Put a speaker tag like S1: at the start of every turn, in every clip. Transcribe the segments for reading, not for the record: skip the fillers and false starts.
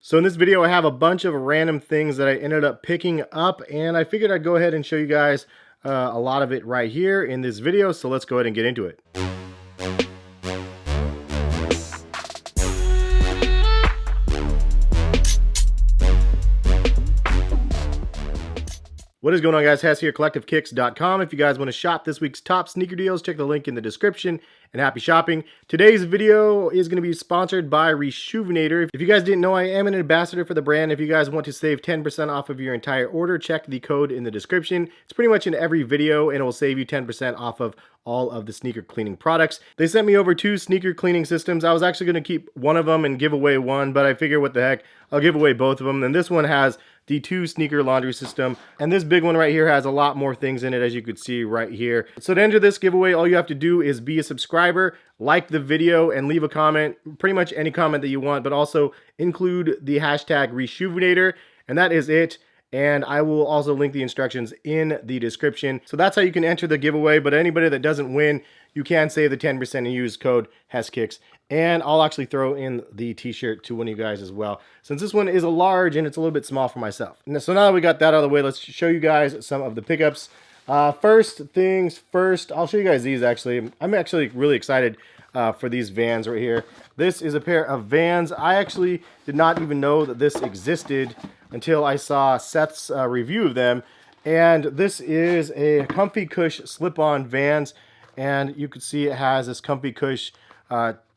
S1: So in this video, I have a bunch of random things that I ended up picking up, and I figured I'd go ahead and show you guys a lot of it right here in this video. So let's go ahead and get into it. What is going on, guys? Hess here, CollectiveKicks.com. If you guys want to shop this week's top sneaker deals, check the link in the description, and happy shopping. Today's video is going to be sponsored by Reshoevn8r. If you guys didn't know, I am an ambassador for the brand. If you guys want to save 10% off of your entire order, check the code in the description. It's pretty much in every video, and it will save you 10% off of all of the sneaker cleaning products. They sent me over 2 sneaker cleaning systems. I was actually going to keep one of them and give away one, but I figure what the heck, I'll give away both of them. And this one has the 2 sneaker laundry system, and this big one right here has a lot more things in it, as you could see right here. So to enter this giveaway, all you have to do is be a subscriber, like the video, and leave a comment, pretty much any comment that you want, but also include the hashtag Reshoevn8r, and that is it. And I will also link the instructions in the description. So that's how you can enter the giveaway. But anybody that doesn't win, you can save the 10% and use code HESSKICKS. And I'll actually throw in the t-shirt to one of you guys as well, since this one is a large and it's a little bit small for myself. So now that we got that out of the way, let's show you guys some of the pickups. First things first, I'll show you guys these actually. I'm actually really excited for these Vans right here. This is a pair of Vans. I actually did not even know that this existed until I saw Seth's review of them. And this is a Comfy Cush slip-on Vans. And you can see it has this Comfy Cush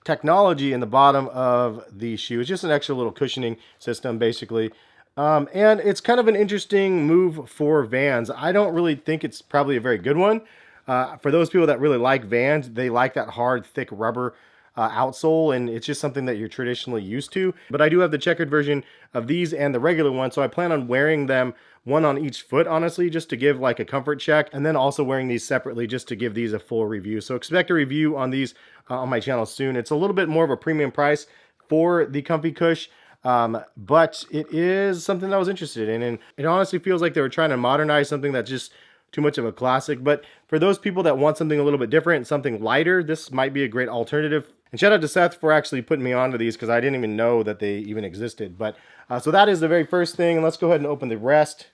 S1: technology in the bottom of the shoe. It's just an extra little cushioning system, basically. And it's kind of an interesting move for Vans. I don't really think it's probably a very good one. For those people that really like Vans, they like that hard, thick rubber outsole, and it's just something that you're traditionally used to. But I do have the checkered version of these and the regular one, so I plan on wearing them one on each foot, honestly, just to give like a comfort check, and then also wearing these separately just to give these a full review. So expect a review on these on my channel soon. It's a little bit more of a premium price for the Comfy Cush, but it is something that I was interested in, and it honestly feels like they were trying to modernize something that's just too much of a classic. But for those people that want something a little bit different, something lighter, this might be a great alternative. And shout out to Seth for actually putting me onto these, because I didn't even know that they even existed. But so that is the very first thing, and let's go ahead and open the rest.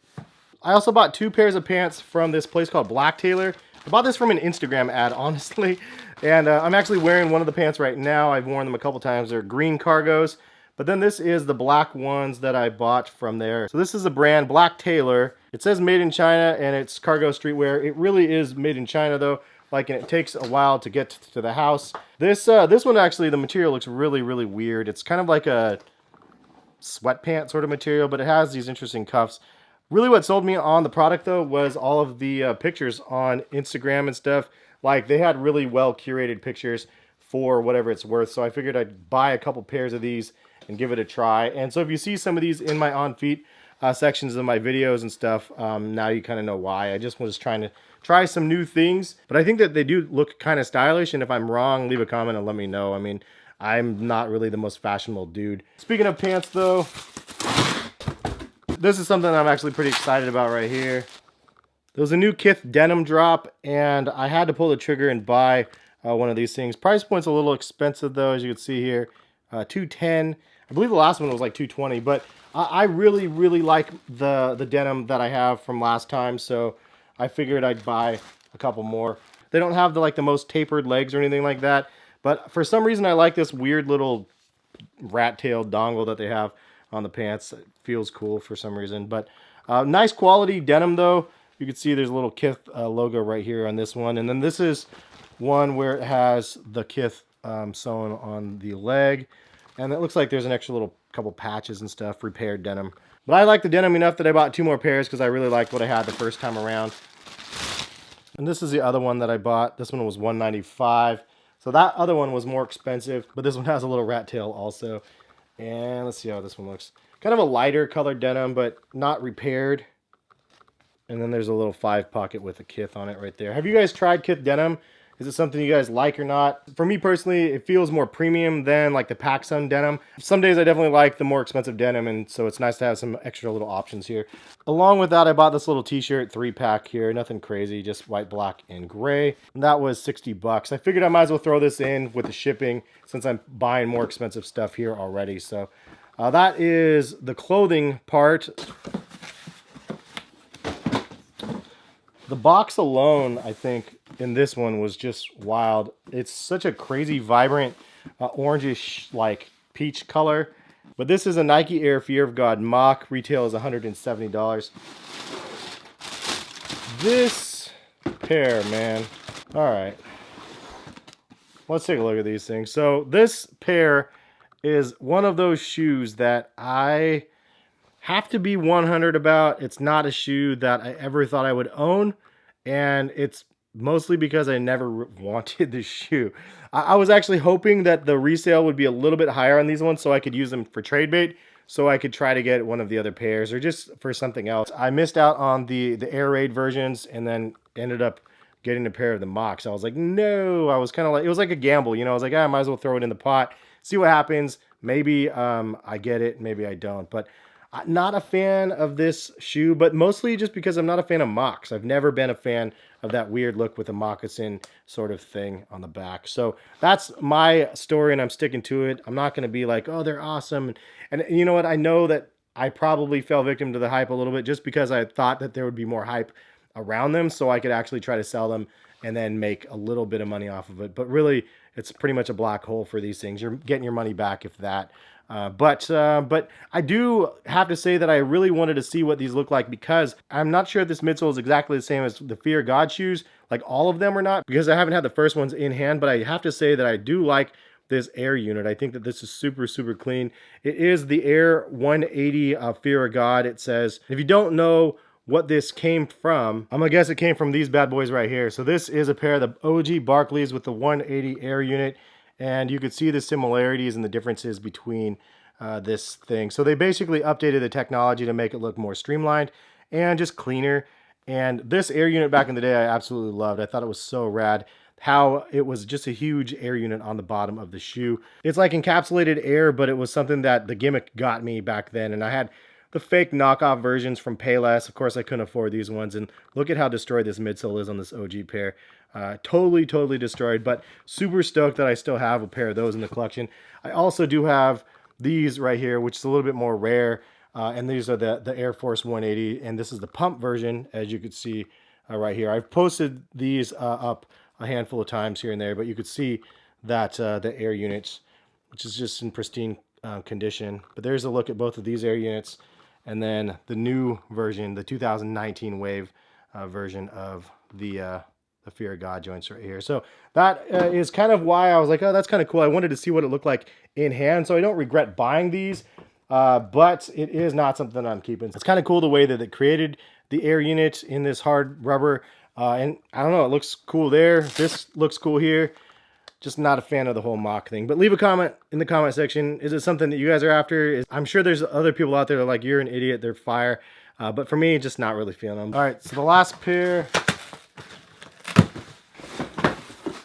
S1: I also bought 2 pairs of pants from this place called Black Tailor. I bought this from an Instagram ad, honestly, and I'm actually wearing one of the pants right now. I've worn them a couple times. They're green cargos, but then this is the black ones that I bought from there. So this is the brand Black Tailor. It says made in China, and it's cargo streetwear. It really is made in China, though. Like, and it takes a while to get to the house. This one actually, the material looks really, really weird. It's kind of like a sweatpant sort of material, but it has these interesting cuffs. Really what sold me on the product, though, was all of the pictures on Instagram and stuff. Like, they had really well curated pictures for whatever it's worth. So I figured I'd buy a couple pairs of these and give it a try. And so if you see some of these in my on feet sections of my videos and stuff, now you kind of know why. I just was trying to try some new things, but I think that they do look kind of stylish. And if I'm wrong, leave a comment and let me know. I mean, I'm not really the most fashionable dude. Speaking of pants, though, this is something I'm actually pretty excited about right here. There was a new Kith denim drop, and I had to pull the trigger and buy one of these things. Price point's a little expensive, though, as you can see here. $210. I believe the last one was like $220, but I really, really like the denim that I have from last time, so I figured I'd buy a couple more. They don't have the most tapered legs or anything like that, but for some reason I like this weird little rat-tailed dongle that they have on the pants. It feels cool for some reason, but nice quality denim, though. You can see there's a little Kith logo right here on this one, and then this is one where it has the Kith sewn on the leg, and it looks like there's an extra little couple patches and stuff, repaired denim. But I like the denim enough that I bought 2 more pairs because I really liked what I had the first time around. And this is the other one that I bought. This one was $195. So that other one was more expensive, but this one has a little rat tail also. And let's see how this one looks. Kind of a lighter colored denim, but not repaired. And then there's a little 5 pocket with a Kith on it right there. Have you guys tried Kith denim? Is it something you guys like or not? For me personally, it feels more premium than like the PacSun denim. Some days I definitely like the more expensive denim, and so it's nice to have some extra little options here. Along with that, I bought this little t-shirt 3-pack here. Nothing crazy, just white, black, and gray. And that was 60 bucks. I figured I might as well throw this in with the shipping since I'm buying more expensive stuff here already. So That is the clothing part. The box alone, I think, in this one was just wild. It's such a crazy, vibrant, orangish, like peach color. But this is a Nike Air Fear of God mock. Retail is $170. This pair, man. All right. Let's take a look at these things. So this pair is one of those shoes that I have to be 100 about. It's not a shoe that I ever thought I would own, and it's mostly because I never wanted the shoe. I was actually hoping that the resale would be a little bit higher on these ones so I could use them for trade bait, so I could try to get one of the other pairs or just for something else. I missed out on the Air Raid versions and then ended up getting a pair of the mocks. I was like, no. I was kind of like, it was like a gamble, you know. I was like, I might as well throw it in the pot, see what happens. Maybe I get it, maybe I don't. But not a fan of this shoe, but mostly just because I'm not a fan of mocks. I've never been a fan of that weird look with a moccasin sort of thing on the back. So that's my story, and I'm sticking to it. I'm not going to be like, oh, they're awesome. And you know what? I know that I probably fell victim to the hype a little bit just because I thought that there would be more hype around them so I could actually try to sell them and then make a little bit of money off of it. But really, it's pretty much a black hole for these things. You're getting your money back if that. But I do have to say that I really wanted to see what these look like, because I'm not sure if this midsole is exactly the same as the Fear God shoes, like all of them or not, because I haven't had the first ones in hand. But I have to say that I do like this Air unit. I think that this is super, super clean. It is the Air 180 Fear of God, it says. If you don't know what this came from, I'm gonna guess it came from these bad boys right here. So this is a pair of the OG Barclays with the 180 Air unit. And you could see the similarities and the differences between this thing. So they basically updated the technology to make it look more streamlined and just cleaner. And this Air unit back in the day, I absolutely loved. I thought it was so rad how it was just a huge air unit on the bottom of the shoe. It's like encapsulated air, but it was something that the gimmick got me back then. And I had the fake knockoff versions from Payless. Of course, I couldn't afford these ones. And look at how destroyed this midsole is on this OG pair. Totally destroyed, but super stoked that I still have a pair of those in the collection. I also do have these right here, which is a little bit more rare. And these are the Air Force 180. And this is the pump version, as you could see right here. I've posted these up a handful of times here and there, but you could see that the Air units, which is just in pristine condition. But there's a look at both of these Air units. And then the new version, the 2019 Wave version of the Fear of God joints right here. So that is kind of why I was like, oh, that's kind of cool. I wanted to see what it looked like in hand. So I don't regret buying these, but it is not something I'm keeping. It's kind of cool the way that it created the Air unit in this hard rubber. And I don't know, it looks cool there. This looks cool here. Just not a fan of the whole mock thing. But leave a comment in the comment section. Is it something that you guys are after? I'm sure there's other people out there that are like, you're an idiot, they're fire. But for me, just not really feeling them. All right, so the last pair.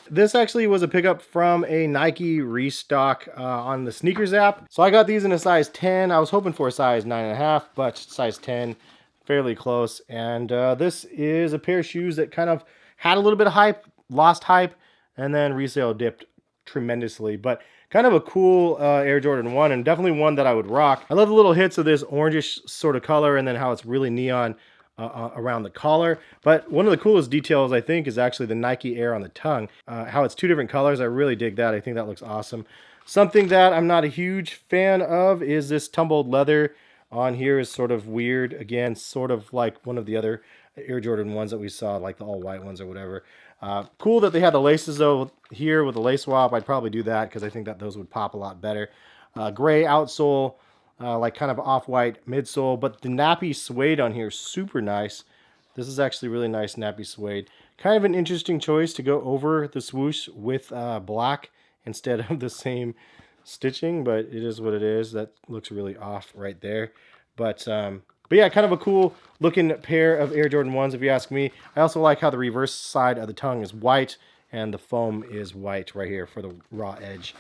S1: This actually was a pickup from a Nike restock on the sneakers app. So I got these in a size 10. I was hoping for a size 9.5, but size 10, fairly close. And this is a pair of shoes that kind of had a little bit of hype, lost hype, and then resale dipped tremendously. But kind of a cool Air Jordan 1, and definitely one that I would rock. I love the little hits of this orangish sort of color, and then how it's really neon around the collar. But one of the coolest details, I think, is actually the Nike Air on the tongue. How it's two different colors. I really dig that. I think that looks awesome. Something that I'm not a huge fan of is this tumbled leather on here is sort of weird. Again, sort of like one of the other Air Jordan ones that we saw, like the all white ones or whatever. Cool that they had the laces though here with the lace swap. I'd probably do that because I think that those would pop a lot better. Gray outsole. Like kind of off-white midsole, but the nappy suede on here is super nice. This is actually really nice nappy suede. Kind of an interesting choice to go over the swoosh with black instead of the same stitching, but it is what it is. That looks really off right there. But yeah, kind of a cool looking pair of Air Jordan 1s if you ask me. I also like how the reverse side of the tongue is white and the foam is white right here for the raw edge.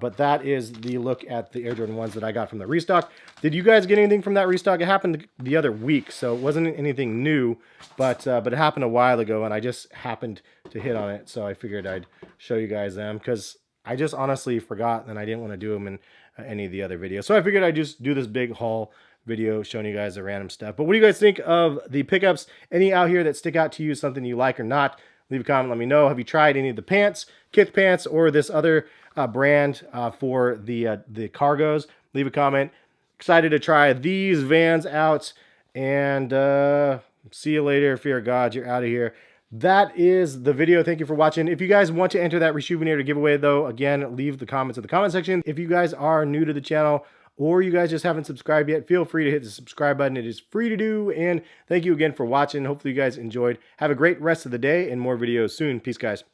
S1: But that is the look at the Air Jordan 1s that I got from the restock. Did you guys get anything from that restock? It happened the other week, so it wasn't anything new, but it happened a while ago, and I just happened to hit on it, so I figured I'd show you guys them, because I just honestly forgot, and I didn't want to do them, and any of the other videos. So I figured I'd just do this big haul video showing you guys the random stuff. But what do you guys think of the pickups? Any out here that stick out to you, something you like or not? Leave a comment, let me know. Have you tried any of the pants, Kith pants, or this other brand for the cargos? Leave a comment. Excited to try these Vans out, and see you later. Fear of God, you're out of here. That is the video. Thank you for watching. If you guys want to enter that Reshoevn8r giveaway, though, again, leave the comments in the comment section. If you guys are new to the channel, or you guys just haven't subscribed yet, feel free to hit the subscribe button. It is free to do. And thank you again for watching. Hopefully you guys enjoyed. Have a great rest of the day and more videos soon. Peace, guys.